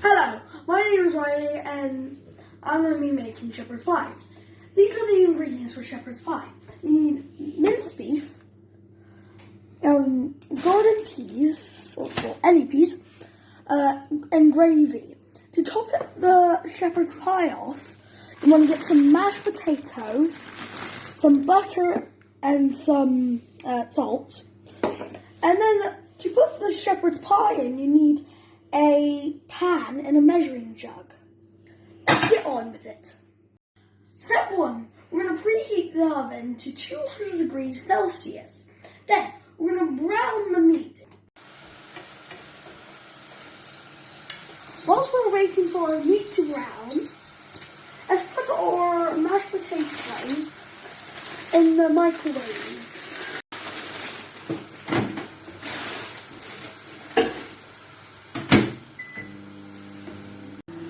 Hello, my name is Riley and I'm going to be making shepherd's pie. These are the ingredients for shepherd's pie. You need minced beef, golden peas, or any peas, and gravy. To top the shepherd's pie off, you want to get some mashed potatoes, some butter and some salt. And then to put the shepherd's pie in, you need a pan and a measuring jug. Let's get on with it. Step 1. We're going to preheat the oven to 200 degrees Celsius. Then we're going to brown the meat. Whilst we're waiting for our meat to brown, let's put our mashed potatoes in the microwave.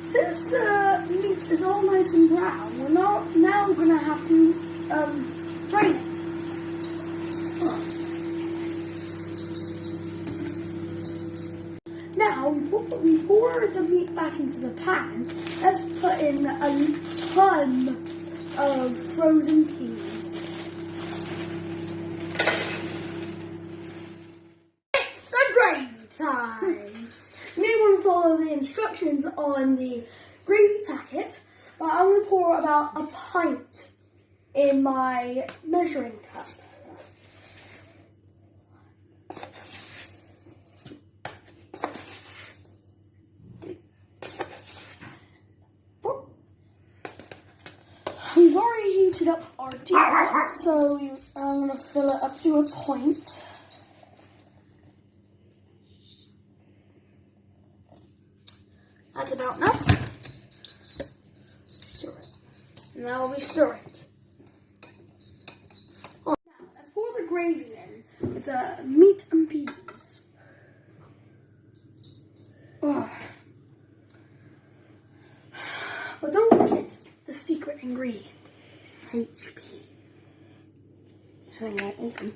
Since the meat is all nice and brown, we're now going to have to drain it. Now we pour the meat back into the pan. Let's put in a ton of frozen peas. It's a gravy time! You may want to follow the instructions on the gravy packet, but I'm going to pour about a pint in my measuring cup. We've already heated up our tea, so I'm going to fill it up to a point. That's about enough. Stir it. Now we stir it. Now let's pour the gravy in with the meat and peas. Oh. But don't forget the secret ingredient, HP. This thing won't open.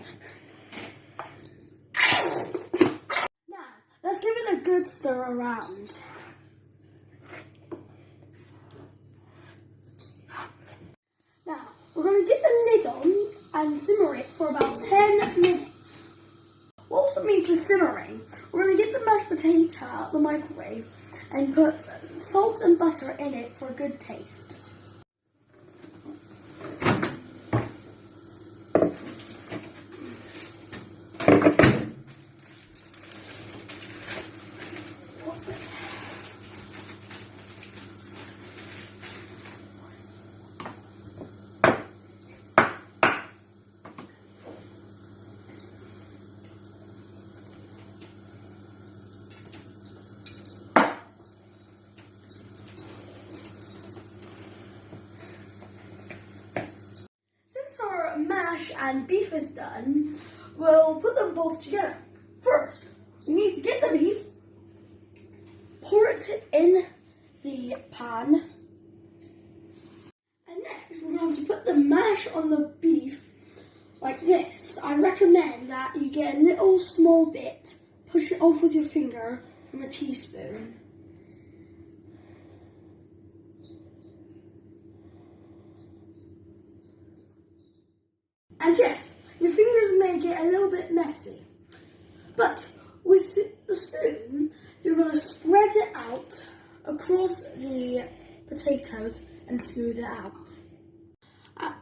Now let's give it a good stir around. Now, we're going to get the lid on and simmer it for about 10 minutes. Whilst the meat is simmering, we're going to get the mashed potato out of the microwave and put salt and butter in it for a good taste. Since our mash and beef is done, we'll put them both together. First, we need to get the beef, pour it in the pan, and next we're going to put the mash on the beef like this. I recommend that you get a little small bit, push it off with your finger from a teaspoon. And yes, your fingers may get a little bit messy, but with the spoon, you're going to spread it out across the potatoes and smooth it out.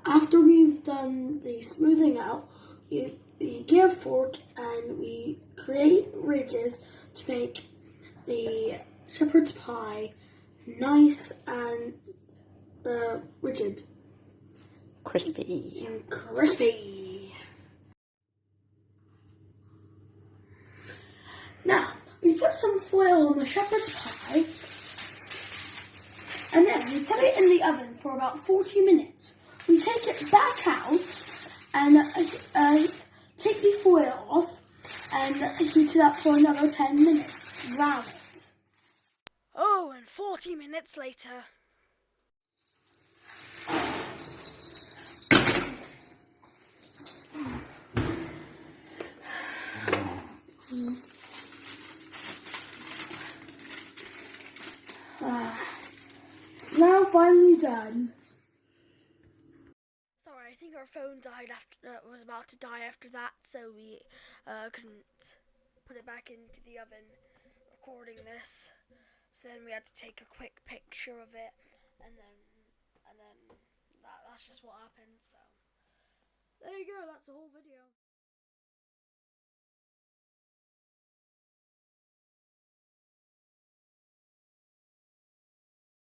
After we've done the smoothing out, we get a fork and we create ridges to make the shepherd's pie nice and rigid. Crispy. And crispy. Now, we put some foil on the shepherd's pie, and then we put it in the oven for about 40 minutes. We take it back out and take the foil off and heat it up for another 10 minutes. Brown it. Oh, and 40 minutes later. It's now finally done. Sorry, I think our phone died after was about to die after that, so we couldn't put it back into the oven recording this. So then we had to take a quick picture of it, and then that's just what happened. So there you go. That's the whole video.